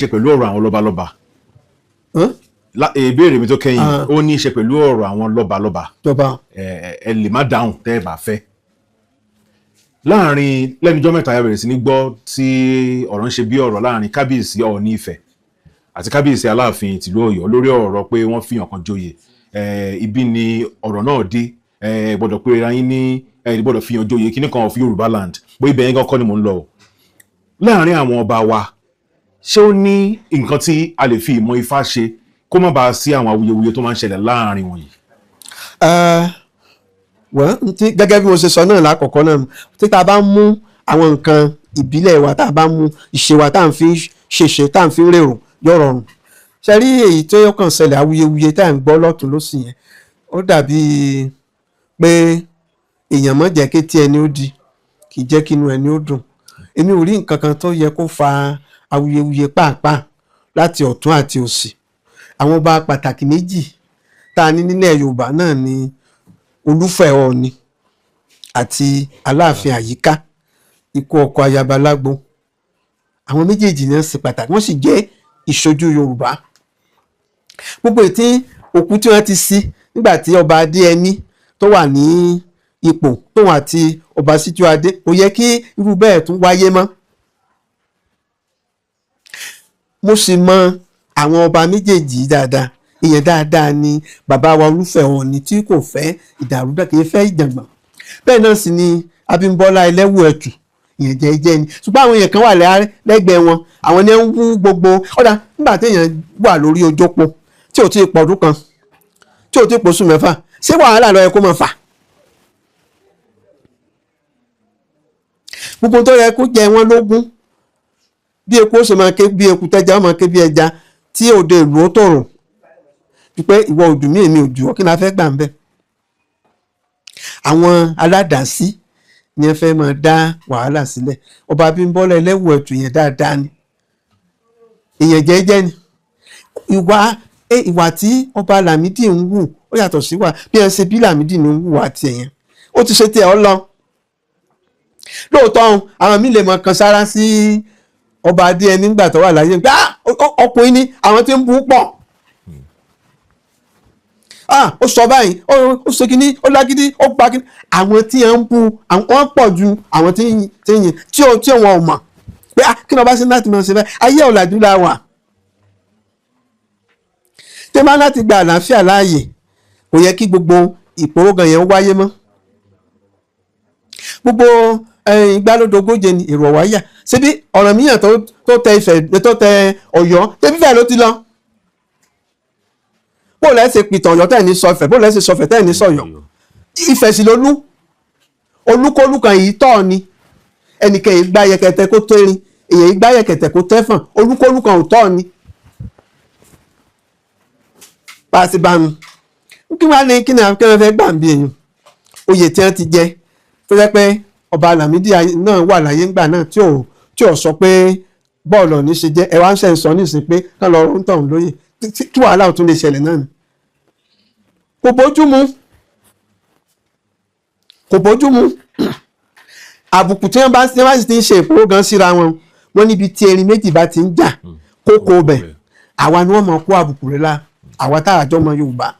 ṣe pẹ̀lú ọ̀rọ̀ àwọn lọ́balọ́ba. Ìbéèrè mi tó kẹ́yìn ó ní í ṣe pẹ̀lú ọ̀rọ̀ àwọn lọ́balọ́ba. Ẹ lè má dáhùn tẹ́ ẹ bá fẹ́. Láàárín lẹ́nujọ́ mẹ́ta ya bẹ̀rẹ̀ sí ní gbọ́ tí ọ̀rọ̀ ń ṣe bí ọ̀rọ̀ láàárín kábíyèsí Ọọ̀ni Ifẹ̀ àti kábíyèsí Aláàfin tìlú Ọ̀yọ́ lórí ọ̀rọ̀ pé wọ́n fìyàn kan joyè. Ibi ni ọ̀rọ̀ náà dé. Gbọ́dọ̀ pé ra yín ní gbọ́dọ̀ fìyàn joyè kíní kan of Yorùbá land bó ibẹ̀ yẹn gan kọ́ ni mò ń lọ. Láàárín àwọn ọba wa ṣé ó ní nǹkan tí a lè fi ìmọ̀ Ifá ṣe kó má bàa sí àwọn awuyewuye tó máa ń ṣẹlẹ̀ láàárín wọ̀nyí? Gẹ́gẹ́ bí mo ṣe sọ náà lákọ̀ọ́kọ́ náà tí tá a bá mú àwọn nǹkan ìbílẹ̀ wa tá a bá mú ìṣe wa tá à ń fi ṣèṣe tá à ń fi rèrò yóò rọrùn. Ṣe rí èyí tó yọ kàn ṣẹlẹ̀ awuyewuye tá à ń gbọ́ lọ́tún lósì yẹn ó dàbí pé èèyàn mọ̀ jẹ́ kí tí ẹni ó di kì í jẹ́ kí inú ẹni ó dùn. Èmi ò rí nǹkan kan tó yẹ kó fa awuyewuye pàápàá láti ọ̀tún àti òsì. Àwọn ọba pàtàkì méjì tá a ní nílẹ̀ Yorùbá náà ni Olúfẹ̀ Ọọ̀ni àti Aláàfin Àyíká ikú ọkọ ayaba lágbo. Àwọn méjèèjì náà ṣe pàtàkì wọ́n sì jẹ́ ìṣojú Yorùbá. Gbogbo ètí òkú tí wọ́n ti sí nígbà tí ọba Adéẹni tó wà ní ipò tóun àti ọba Síjú Adé kò yẹ kí irú bẹ́ẹ̀ tún wáyé mọ́. Mo sì mọ àwọn ọba méjèèjì dáadáa. Ìyẹn dáadáa ni bàbá wa Olúfẹ̀ Ọọ̀ni tí kò fẹ́ ìdàrúdà kì í fẹ́ ìjàngbọ̀n. Bẹ́ẹ̀ náà sì ni Abímbọ́lá Ẹlẹ́wù Ẹ̀tù ìyẹn jẹ́jẹ́ ni. Ṣùgbọ́n àwọn èèyàn kan wà lẹ́gbẹ̀ẹ́ wọn àwọn ni ń wú gbogbo ọ̀dà nígbà tí èèyàn wà lórí ojópo tí ò tí ì pọ̀ ọdún kan tí ò tí ì pọ̀ oṣù mẹ́fà ṣé wàhálà ló yẹ kó máa fà? Gbogbo tó yẹ kó jẹ wọ́n lógún bí eku ó ṣe máa ké bí eku tẹ́já ó máa ké bí ẹja tí òde ìlú ó tòrò pé ìwọ òdù mí èmi òdù ọ kí ni a fẹ́ gbà ń bẹ̀. Àwọn aládàásí ni ẹ fẹ́ máa dá wàhálà sílẹ̀. Ọba Abímbọ́lá Ẹlẹ́wù Ẹ̀tù yẹn dáadáa ni èèyàn jẹ́jẹ́ ni. Ìwà tí ọba Lámídì ń wù ó yàtọ̀ sí wà bí ẹ ṣe bí Lámídì ní ń wù wá tiẹ̀ yẹn ó ti ṣe tiẹ̀ ọ lọ. Lóòótọ́ àwọn míì lè mọ kan sára sí ọba Adéẹni nígbà tó wà láyé pé ọkùnrin ni àwọn tí ń bú pọ̀. Ó sọ báyìí ó ṣe kíní ó lágídí ó pa kíní. Àwọn tí ń bú wọ́n pọ̀ ju àwọn tí ń yìn tí wọn ò mọ̀ pé kí ni ọba ṣe láti máa ṣe báyìí. Ayé ọ̀làjú la wà. Tí máa láti gba àlàáfíà láàyè kò yẹ kí gbogbo ìpòrógan yẹn wáyé mọ́. Gbogbo ìgbàlódógóje ni èrò ọ̀wáyà síbi ọ̀rọ̀ míyàn tó tẹ Ifẹ̀ tó tẹ Ọ̀yọ́ tẹ́bí fẹ́ ló ti lọ. Bó lẹ́sẹ̀ pìtàn Ọ̀yọ́ tẹ́ ní sọ Ifẹ̀ bó lẹ́sẹ̀ sọ Ifẹ̀ tẹ́ ní sọ̀yọ́. Ifẹ̀ sì lolú olúkólúkan yìí tọ́ ni ẹnìkan yìí gbá yẹkẹtẹ kó tó erin èyàn yìí gbá yẹkẹtẹ kó tẹ́fọ̀n olúkólúkan ò tọ́ ni. Pàṣẹ bá mi kí wọ́n á ní kí ni àwọn kẹ́rẹ́ fẹ́ gbà ń bí èèyàn oyè tí wọ́n ti jẹ tó jẹ́ pé ọba Lámídì náà wà láyé ńgbà náà tí ò sọ pé bọ́ọ̀lù ọ̀ní ṣe jẹ́ ẹ̀wá ń ṣe sọ nísìnyí pé kán lọ ń tọ̀hún lóyè kí wàhálà ò tún lè ṣẹlẹ̀ náà ni. Kò bójú mu àbùkù tí wọ́n bá sì ti ń ṣe ìpòrógan síra wọn níbi tí erin méjì bá ti ń jà kókó bẹ̀ àwa ni wọ́n mọ̀ kó àbùkù rẹ̀ la àwa tá àjọ ọmọ Yorùbá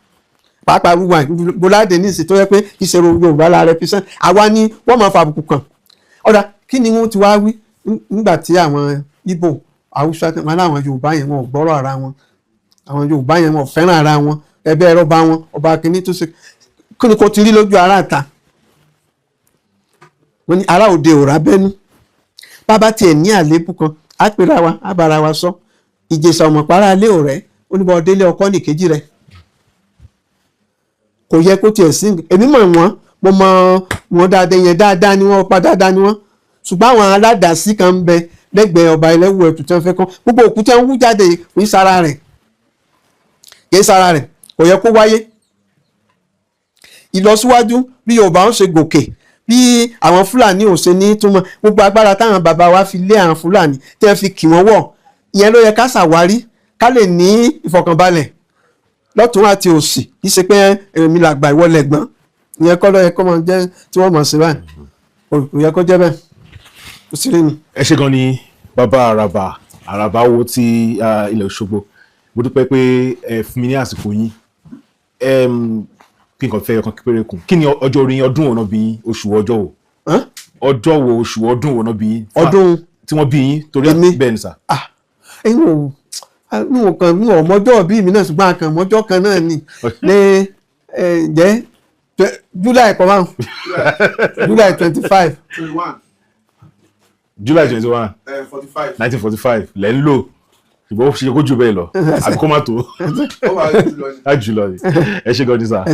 pàápàá wíwá Bọ́ládé ní ìsìn tó yẹ pé ìṣòro Yorùbá la represent àwa ni wọ́n máa fa àbùkù kan. Ọ̀dà kí ni wọ́n ti wá wí nígbà tí àwọn Ìgbò Haúsá wọn láwọn Yorùbá yẹn wọn ò gbọ́rọ̀ ara wọn àwọn Yorùbá yẹn wọn ò fẹ́ràn ara wọn ẹbẹ́ ẹ̀rọ bá wọn ọba kìíní tó ṣe kí ni kò ti rí lójú ara ta. Wọ́n ní ará òde òrà bẹ́nu bàbá tiẹ̀ ní àléébù kan á pera wa á bára wa sọ Ìjẹ̀ṣà ọ̀mọ̀pára lé ọ̀rẹ́ oníbọ̀ délé ọkọ nìkejì rẹ̀ kò yẹ kó tiẹ̀ sí èmi mọ̀ wọ́n mo mọ wọn dáadáa ni wọ́n pa dáadáa ni wọ́n ṣùgbọ́n àwọn aládàásí kan ń bẹ lẹ́gbẹ̀ẹ́ ọba Ẹlẹ́wù Ẹ̀tù tí wọ́n fẹ́ kán gbogbo òkú tí wọ́n wú jáde kì í sára rẹ̀ kò yẹ kó wáyé. Ìlọsíwájú bí Yorùbá ń ṣe gòkè bí àwọn Fúlàní ò ṣe ní túmọ̀ gbogbo agbára táwọn bàbá wa fi lé àwọn Fúlàní tí wọ́n fi kì wọ́n wọ̀ ìyẹn ló yẹ ká ṣàwárí ká lè ní ìfọ̀kànbalẹ̀ lọ́tún àti òsì kì í ṣe pé èmi làgbà ìwọ lẹ̀gbọ́n ìyẹn kọ́ ló yẹ kó máa jẹ́ tí wọ́n mọ̀ sí báyìí kò yẹ kó jẹ́ bẹ́ẹ̀ kò sí rí ni. Ẹ ṣé gan ni bàbá Àràbà Àràbáwo ti ilẹ̀ Òṣogbo mo dúpẹ́ pé ẹ fún mi ní àsìkò yín kí nǹkan fẹ́ ọkàn péré kù kí ni ọjọ́ orí yín ọdún wo náà bí yín oṣù ọjọ́ wo ọjọ́ wo oṣù ọdún wo náà bí yín ọdún tí wọ́n bí yín torí bẹ́ẹ̀ ni sà. ẹ̀yin ò kàn mí ọmọjọ́ bí mi náà ṣùgbọ́n àkànmọ́jọ́ kan náà ni ní jẹ́ July kọ́ báwọn July 25. July 21 1945 lẹ́ ń lò ṣùgbọ́n ó ṣe kó jù bẹ́ẹ̀ lọ àbí kó má tó á jù lọ ni ẹ ṣé gan ni sà.